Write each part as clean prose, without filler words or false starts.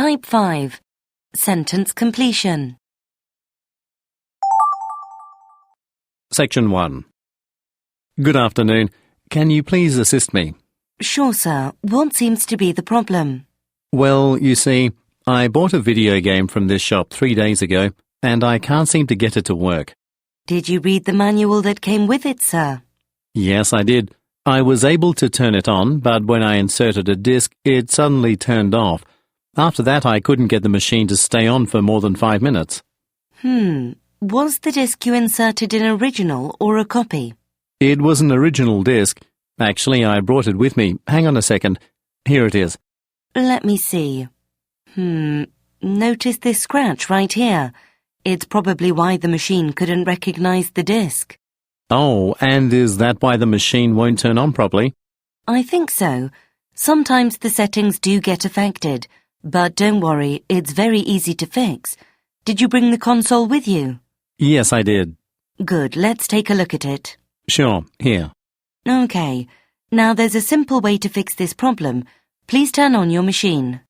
Type 5. Sentence completion. Section 1. Good afternoon. Can you please assist me? Sure, sir. What seems to be the problem? Well, you see, I bought a video game from this shop 3 days ago, and I can't seem to get it to work. Did you read the manual that came with it, sir? Yes, I did. I was able to turn it on, but when I inserted a disc, it suddenly turned off. After that, I couldn't get the machine to stay on for more than 5 minutes. Was the disc you inserted an original or a copy? It was an original disc. Actually, I brought it with me. Hang on a second. Here it is. Let me see. Notice this scratch right here. It's probably why the machine couldn't recognize the disc. Oh, and is that why the machine won't turn on properly? I think so. Sometimes the settings do get affected, but don't worry, it's very easy to fix. Did you bring the console with you? Yes, I did. Good, let's take a look at it. Sure, here. Okay, now there's a simple way to fix this problem. Please turn on your machine.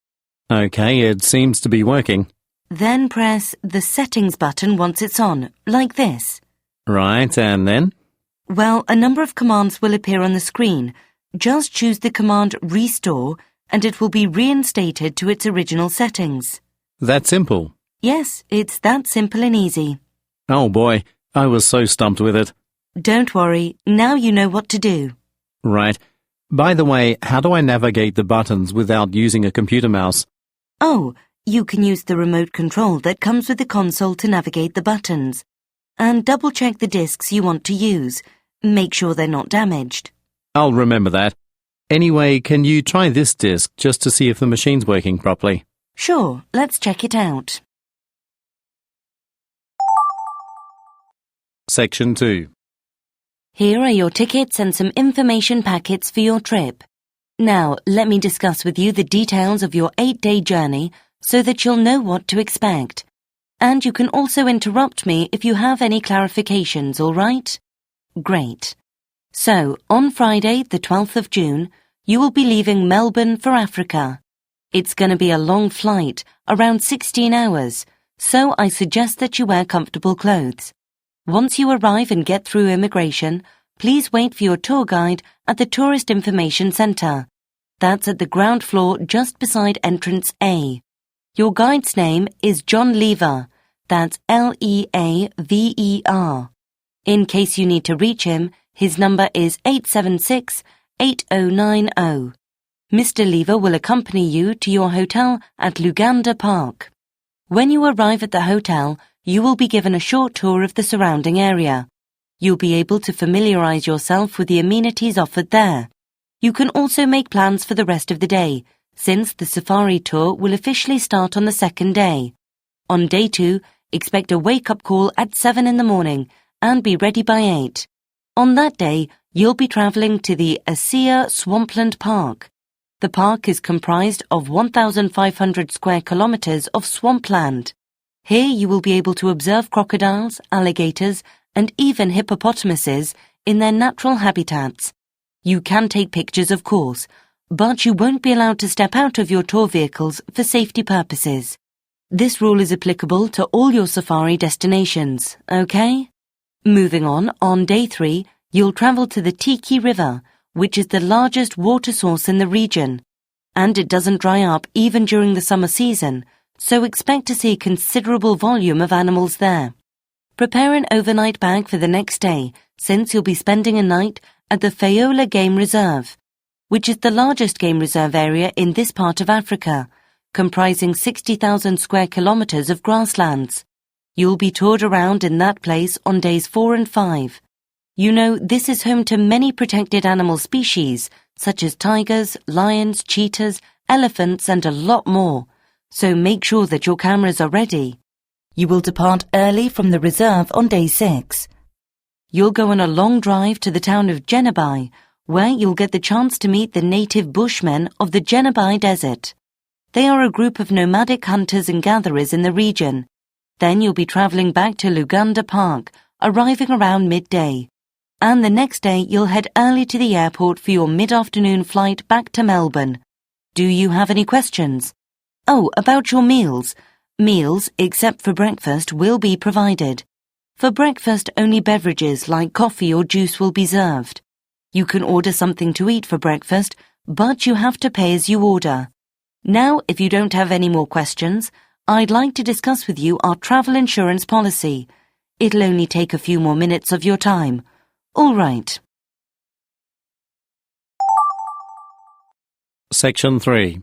Okay, it seems to be working. Then press the settings button once it's on, like this. Right, and then? Well, a number of commands will appear on the screen. Just choose the command Restore and it will be reinstated to its original settings. That's simple. Yes, it's that simple and easy. Oh boy, I was so stumped with it. Don't worry, now you know what to do. Right. By the way, how do I navigate the buttons without using a computer mouse? Oh, you can use the remote control that comes with the console to navigate the buttons. And double-check the discs you want to use. Make sure they're not damaged. I'll remember that. Anyway, can you try this disc just to see if the machine's working properly? Sure, let's check it out. Section 2. Here are your tickets and some information packets for your trip. Now, let me discuss with you the details of your 8-day journey so that you'll know what to expect. And you can also interrupt me if you have any clarifications, all right? Great. So, on Friday, the 12th of June, you will be leaving Melbourne for Africa. It's going to be a long flight, around 16 hours, so I suggest that you wear comfortable clothes. Once you arrive and get through immigration, please wait for your tour guide at the Tourist Information Centre. That's at the ground floor just beside entrance A. Your guide's name is John Lever. That's Leaver. In case you need to reach him, his number is 876-8090. Mr. Lever will accompany you to your hotel at Luganda Park. When you arrive at the hotel, you will be given a short tour of the surrounding area. You'll be able to familiarize yourself with the amenities offered there. You can also make plans for the rest of the day, since the safari tour will officially start on the second day. On day 2, expect a wake-up call at 7 in the morning and be ready by 8. On that day, you'll be traveling to the Asia Swampland Park. The park is comprised of 1,500 square kilometers of swampland. Here you will be able to observe crocodiles, alligators, and even hippopotamuses in their natural habitats. You can take pictures, of course, but you won't be allowed to step out of your tour vehicles for safety purposes. This rule is applicable to all your safari destinations, okay? Moving on day 3, you'll travel to the Tiki River, which is the largest water source in the region. And it doesn't dry up even during the summer season, so expect to see considerable volume of animals there. Prepare an overnight bag for the next day, since you'll be spending a night at the Fayola Game Reserve, which is the largest game reserve area in this part of Africa, comprising 60,000 square kilometers of grasslands. You'll be toured around in that place on days 4 and 5. You know, this is home to many protected animal species, such as tigers, lions, cheetahs, elephants, and a lot more. So make sure that your cameras are ready. You will depart early from the reserve on day 6. You'll go on a long drive to the town of Jenabai, where you'll get the chance to meet the native Bushmen of the Jenabai Desert. They are a group of nomadic hunters and gatherers in the region. Then you'll be traveling back to Luganda Park, arriving around midday. And the next day you'll head early to the airport for your mid-afternoon flight back to Melbourne. Do you have any questions? Oh, about your meals. Meals, except for breakfast, will be provided. For breakfast, only beverages like coffee or juice will be served. You can order something to eat for breakfast, but you have to pay as you order. Now, if you don't have any more questions, I'd like to discuss with you our travel insurance policy. It'll only take a few more minutes of your time. All right. Section 3.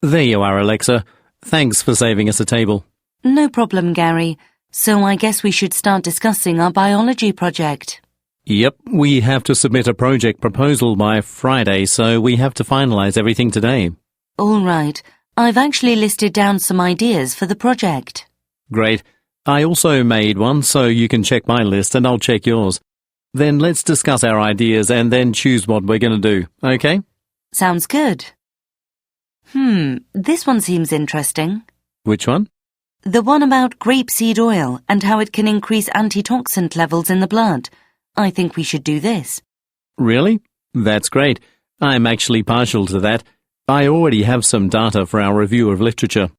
There you are, Alexa. Thanks for saving us a table. No problem, Gary. So I guess we should start discussing our biology project. Yep, we have to submit a project proposal by Friday, so we have to finalize everything today. All right. I've actually listed down some ideas for the project. Great. I also made one, so you can check my list and I'll check yours. Then let's discuss our ideas and then choose what we're going to do, okay? Sounds good. This one seems interesting. Which one? The one about grapeseed oil and how it can increase antitoxin levels in the blood. I think we should do this. Really? That's great. I'm actually partial to that. I already have some data for our review of literature.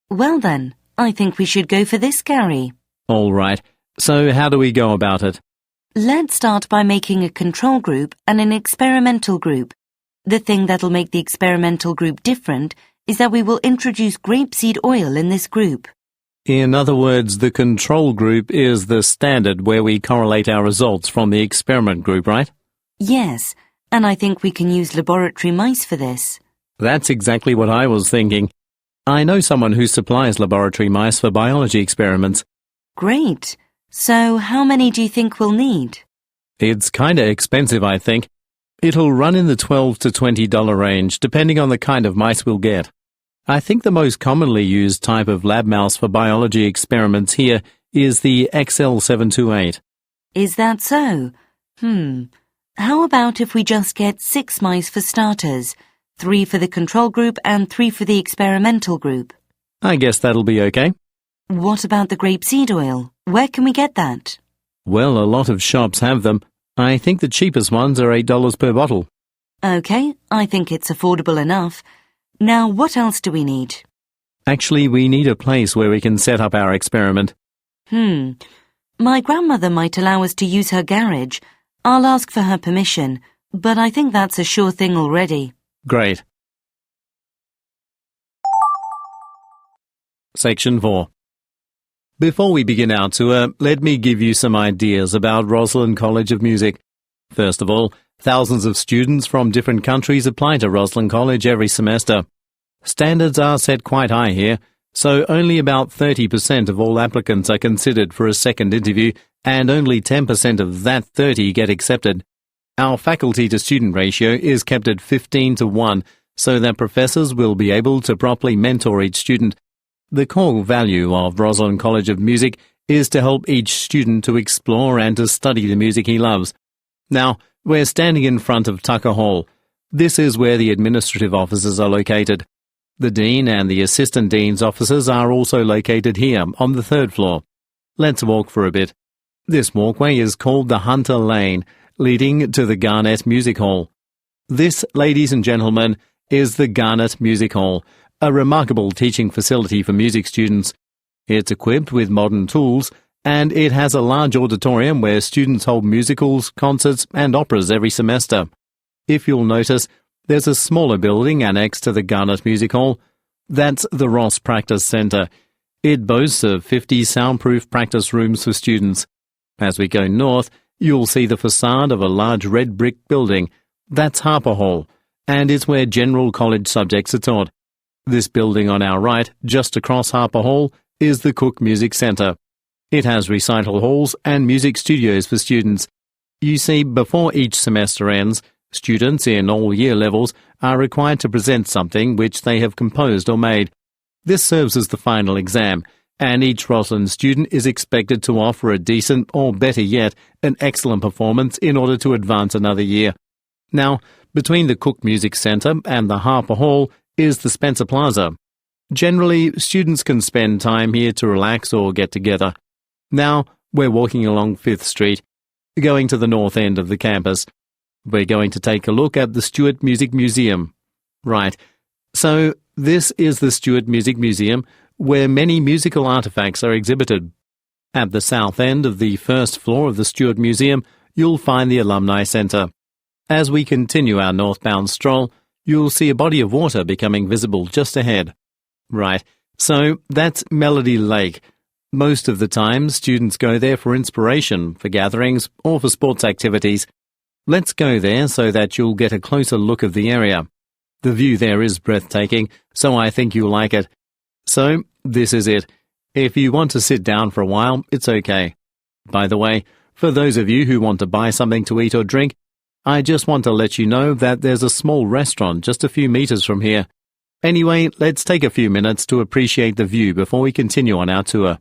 Well then, I think we should go for this, Gary. All right. So how do we go about it? Let's start by making a control group and an experimental group. The thing that'll make the experimental group different is that we will introduce grapeseed oil in this group. In other words, the control group is the standard where we correlate our results from the experiment group, right? Yes, and I think we can use laboratory mice for this. That's exactly what I was thinking. I know someone who supplies laboratory mice for biology experiments. Great. So how many do you think we'll need? It's kinda expensive, I think. It'll run in the $12 to $20 range, depending on the kind of mice we'll get. I think the most commonly used type of lab mouse for biology experiments here is the XL728. Is that so? How about if we just get 6 mice for starters, 3 for the control group and 3 for the experimental group? I guess that'll be okay. What about the grapeseed oil? Where can we get that? Well, a lot of shops have them. I think the cheapest ones are $8 per bottle. Okay, I think it's affordable enough. Now, what else do we need? Actually, we need a place where we can set up our experiment. My grandmother might allow us to use her garage. I'll ask for her permission, but I think that's a sure thing already. Great. Section 4. Before we begin our tour, let me give you some ideas about Roslin College of Music. First of all, thousands of students from different countries apply to Roslin College every semester. Standards are set quite high here, so only about 30% of all applicants are considered for a second interview, and only 10% of that 30 get accepted. Our faculty-to-student ratio is kept at 15 to 1, so that professors will be able to properly mentor each student. The core value of Roslin College of Music is to help each student to explore and to study the music he loves. Now, we're standing in front of Tucker Hall. This is where the administrative offices are located. The Dean and the Assistant Dean's offices are also located here on the 3rd floor. Let's walk for a bit. This walkway is called the Hunter Lane, leading to the Garnett Music Hall. This, ladies and gentlemen, is the Garnett Music Hall, a remarkable teaching facility for music students. It's equipped with modern tools, and it has a large auditorium where students hold musicals, concerts, and operas every semester. If you'll notice, there's a smaller building annexed to the Garnett Music Hall. That's the Ross Practice Centre. It boasts of 50 soundproof practice rooms for students. As we go north, you'll see the facade of a large red brick building. That's Harper Hall, and it's where general college subjects are taught. This building on our right, just across Harper Hall, is the Cook Music Centre. It has recital halls and music studios for students. You see, before each semester ends, students in all year levels are required to present something which they have composed or made. This serves as the final exam, and each Roslin student is expected to offer a decent, or better yet, an excellent performance in order to advance another year. Now, between the Cook Music Centre and the Harper Hall is the Spencer Plaza. Generally, students can spend time here to relax or get together. Now, we're walking along 5th Street, going to the north end of the campus. We're going to take a look at the Stewart Music Museum. Right, so This is the Stewart Music Museum, where many musical artefacts are exhibited. At the south end of the first floor of the Stewart Museum, you'll find the Alumni Centre. As we continue our northbound stroll, you'll see a body of water becoming visible just ahead. Right, so that's Melody Lake. Most of the time, students go there for inspiration, for gatherings, or for sports activities. Let's go there so that you'll get a closer look of the area. The view there is breathtaking, so I think you'll like it. So, this is it. If you want to sit down for a while, it's okay. By the way, for those of you who want to buy something to eat or drink, I just want to let you know that there's a small restaurant just a few meters from here. Anyway, let's take a few minutes to appreciate the view before we continue on our tour.